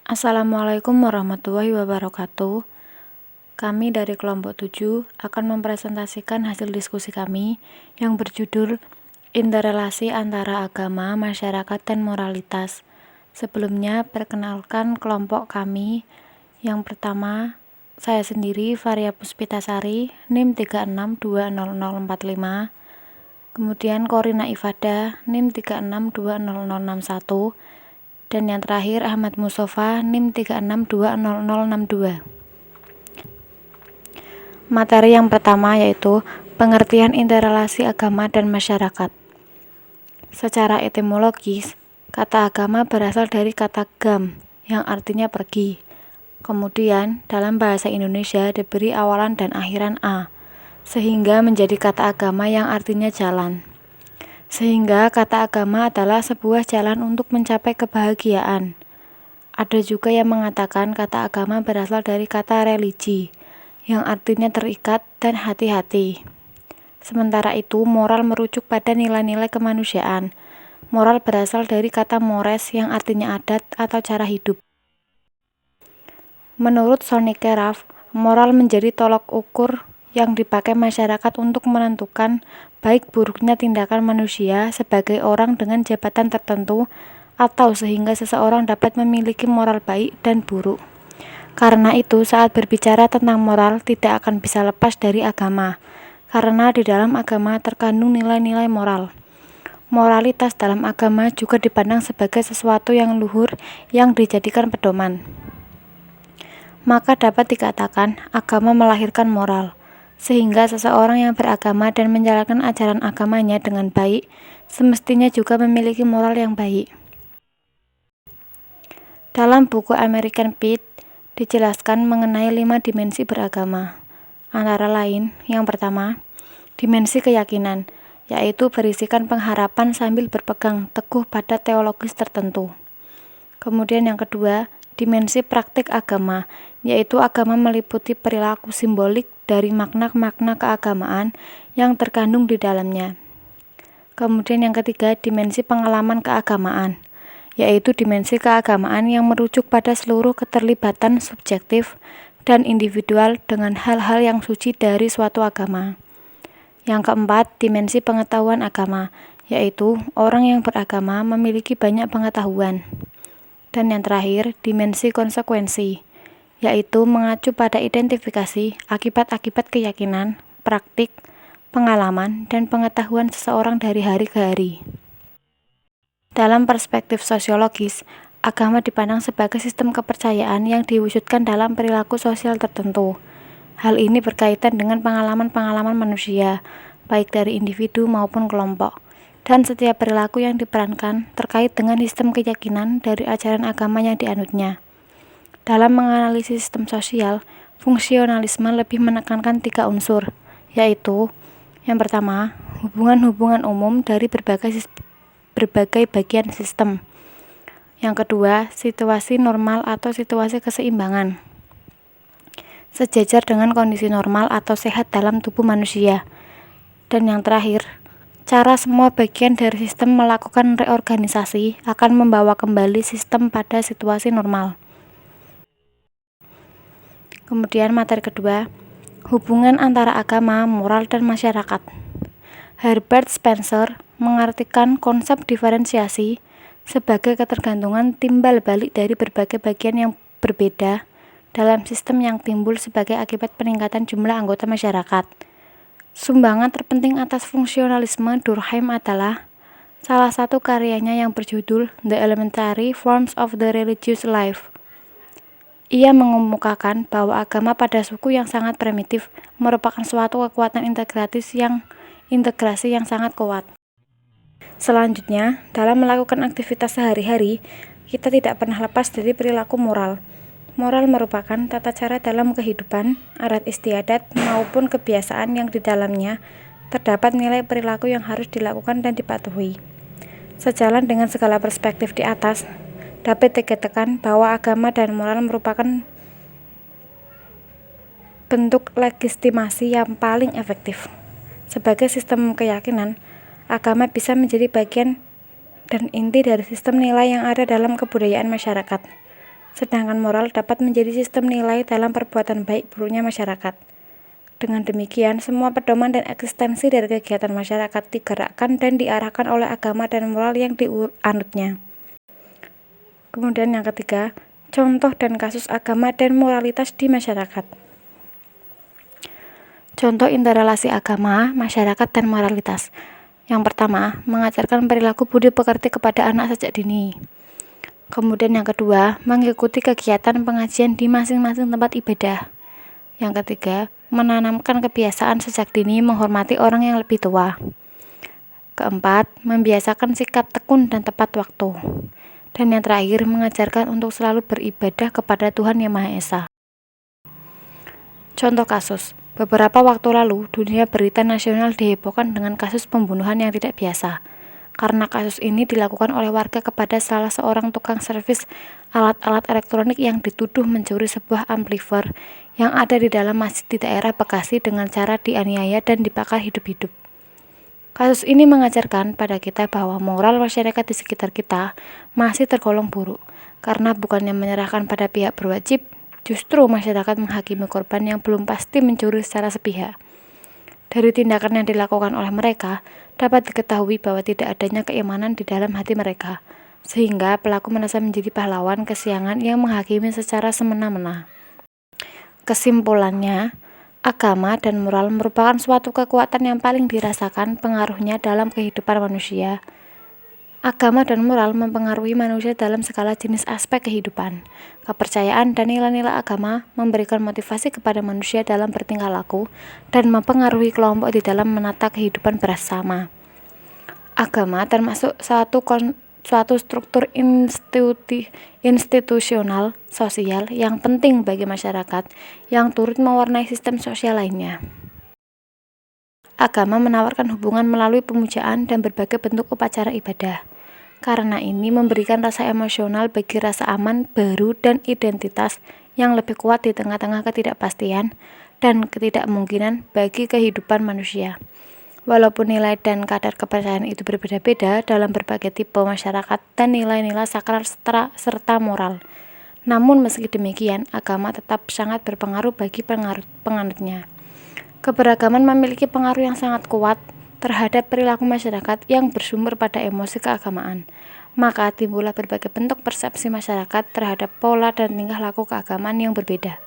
Assalamualaikum warahmatullahi wabarakatuh. Kami dari kelompok 7 akan mempresentasikan hasil diskusi kami yang berjudul Interrelasi antara agama, masyarakat, dan moralitas. Sebelumnya, perkenalkan kelompok kami. Yang pertama, saya sendiri, Varia Puspitasari, NIM 3620045. Kemudian Korina Ifada, NIM 3620061. Dan yang terakhir Ahmad Mustafa, NIM 3620062. Materi yang pertama yaitu pengertian interrelasi agama dan masyarakat. Secara etimologis, kata agama berasal dari kata gam yang artinya pergi. Kemudian dalam bahasa Indonesia diberi awalan dan akhiran a, sehingga menjadi kata agama yang artinya jalan. Sehingga kata agama adalah sebuah jalan untuk mencapai kebahagiaan. Ada juga yang mengatakan kata agama berasal dari kata religi, yang artinya terikat dan hati-hati. Sementara itu, moral merujuk pada nilai-nilai kemanusiaan. Moral berasal dari kata mores yang artinya adat atau cara hidup. Menurut Sonnike Raff, moral menjadi tolok ukur yang dipakai masyarakat untuk menentukan baik buruknya tindakan manusia sebagai orang dengan jabatan tertentu atau sehingga seseorang dapat memiliki moral baik dan buruk. Karena itu, saat berbicara tentang moral tidak akan bisa lepas dari agama, karena di dalam agama terkandung nilai-nilai moral. Moralitas dalam agama juga dipandang sebagai sesuatu yang luhur yang dijadikan pedoman. Maka dapat dikatakan agama melahirkan moral, sehingga seseorang yang beragama dan menjalankan ajaran agamanya dengan baik, semestinya juga memiliki moral yang baik. Dalam buku American Pitt dijelaskan mengenai 5 dimensi beragama. Antara lain, yang pertama, dimensi keyakinan, yaitu berisikan pengharapan sambil berpegang teguh pada teologis tertentu. Kemudian yang kedua, dimensi praktik agama, yaitu agama meliputi perilaku simbolik dari makna-makna keagamaan yang terkandung di dalamnya. Kemudian yang ketiga, dimensi pengalaman keagamaan, yaitu dimensi keagamaan yang merujuk pada seluruh keterlibatan subjektif dan individual dengan hal-hal yang suci dari suatu agama. Yang keempat, dimensi pengetahuan agama, yaitu orang yang beragama memiliki banyak pengetahuan. Dan yang terakhir, dimensi konsekuensi, yaitu mengacu pada identifikasi akibat-akibat keyakinan, praktik, pengalaman, dan pengetahuan seseorang dari hari ke hari. Dalam perspektif sosiologis, agama dipandang sebagai sistem kepercayaan yang diwujudkan dalam perilaku sosial tertentu. Hal ini berkaitan dengan pengalaman-pengalaman manusia, baik dari individu maupun kelompok. Dan setiap perilaku yang diperankan terkait dengan sistem keyakinan dari ajaran agama yang dianutnya. Dalam menganalisis sistem sosial, fungsionalisme lebih menekankan 3 unsur, yaitu yang pertama, hubungan-hubungan umum dari berbagai bagian sistem. Yang kedua, situasi normal atau situasi keseimbangan, sejajar dengan kondisi normal atau sehat dalam tubuh manusia. Dan yang terakhir, cara semua bagian dari sistem melakukan reorganisasi akan membawa kembali sistem pada situasi normal. Kemudian materi kedua, hubungan antara agama, moral, dan masyarakat. Herbert Spencer mengartikan konsep diferensiasi sebagai ketergantungan timbal balik dari berbagai bagian yang berbeda dalam sistem yang timbul sebagai akibat peningkatan jumlah anggota masyarakat. Sumbangan terpenting atas fungsionalisme Durkheim adalah salah satu karyanya yang berjudul The Elementary Forms of the Religious Life. Ia mengemukakan bahwa agama pada suku yang sangat primitif merupakan suatu kekuatan integrasi yang sangat kuat. Selanjutnya, dalam melakukan aktivitas sehari-hari, kita tidak pernah lepas dari perilaku moral. Moral merupakan tata cara dalam kehidupan, adat istiadat, maupun kebiasaan yang di dalamnya terdapat nilai perilaku yang harus dilakukan dan dipatuhi. Sejalan dengan segala perspektif di atas, dapat dikatakan bahwa agama dan moral merupakan bentuk legitimasi yang paling efektif. Sebagai sistem keyakinan, agama bisa menjadi bagian dan inti dari sistem nilai yang ada dalam kebudayaan masyarakat. sedangkan moral dapat menjadi sistem nilai dalam perbuatan baik buruknya masyarakat. Dengan demikian, semua pedoman dan eksistensi dari kegiatan masyarakat digerakkan dan diarahkan oleh agama dan moral yang dianutnya. Kemudian yang ketiga, contoh dan kasus agama dan moralitas di masyarakat. Contoh interrelasi agama, masyarakat, dan moralitas. Yang pertama, mengajarkan perilaku budi pekerti kepada anak sejak dini. Kemudian yang kedua, mengikuti kegiatan pengajian di masing-masing tempat ibadah. Yang ketiga, menanamkan kebiasaan sejak dini menghormati orang yang lebih tua. Keempat, membiasakan sikap tekun dan tepat waktu. Dan yang terakhir, mengajarkan untuk selalu beribadah kepada Tuhan Yang Maha Esa. Contoh kasus, beberapa waktu lalu, dunia berita nasional dihebohkan dengan kasus pembunuhan yang tidak biasa. Karena kasus ini dilakukan oleh warga kepada salah seorang tukang servis alat-alat elektronik yang dituduh mencuri sebuah amplifier yang ada di dalam masjid di daerah Bekasi dengan cara dianiaya dan dibakar hidup-hidup. Kasus ini mengajarkan pada kita bahwa moral masyarakat di sekitar kita masih tergolong buruk, karena bukannya menyerahkan pada pihak berwajib, justru masyarakat menghakimi korban yang belum pasti mencuri secara sepihak. Dari tindakan yang dilakukan oleh mereka, dapat diketahui bahwa tidak adanya keimanan di dalam hati mereka, sehingga pelaku merasa menjadi pahlawan kesiangan yang menghakimi secara semena-mena. Kesimpulannya, agama dan moral merupakan suatu kekuatan yang paling dirasakan pengaruhnya dalam kehidupan manusia. Agama dan moral mempengaruhi manusia dalam segala jenis aspek kehidupan. Kepercayaan dan nilai-nilai agama memberikan motivasi kepada manusia dalam bertingkah laku dan mempengaruhi kelompok di dalam menata kehidupan bersama. Agama termasuk suatu struktur institusional sosial yang penting bagi masyarakat yang turut mewarnai sistem sosial lainnya. Agama menawarkan hubungan melalui pemujaan dan berbagai bentuk upacara ibadah. Karena ini memberikan rasa emosional bagi rasa aman, baru, dan identitas yang lebih kuat di tengah-tengah ketidakpastian dan ketidakmungkinan bagi kehidupan manusia. Walaupun nilai dan kadar kepercayaan itu berbeda-beda dalam berbagai tipe masyarakat dan nilai-nilai sakral serta moral. Namun meski demikian, agama tetap sangat berpengaruh bagi penganutnya. Keberagaman memiliki pengaruh yang sangat kuat terhadap perilaku masyarakat yang bersumber pada emosi keagamaan. Maka timbullah berbagai bentuk persepsi masyarakat terhadap pola dan tingkah laku keagamaan yang berbeda.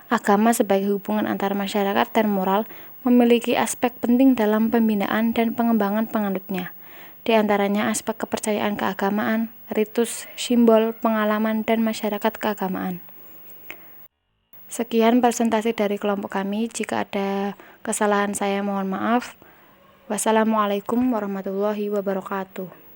Agama sebagai hubungan antara masyarakat dan moral memiliki aspek penting dalam pembinaan dan pengembangan penganutnya. Di antaranya aspek kepercayaan keagamaan, ritus, simbol, pengalaman, dan masyarakat keagamaan. Sekian presentasi dari kelompok kami. Jika ada kesalahan saya mohon maaf. Wassalamualaikum warahmatullahi wabarakatuh.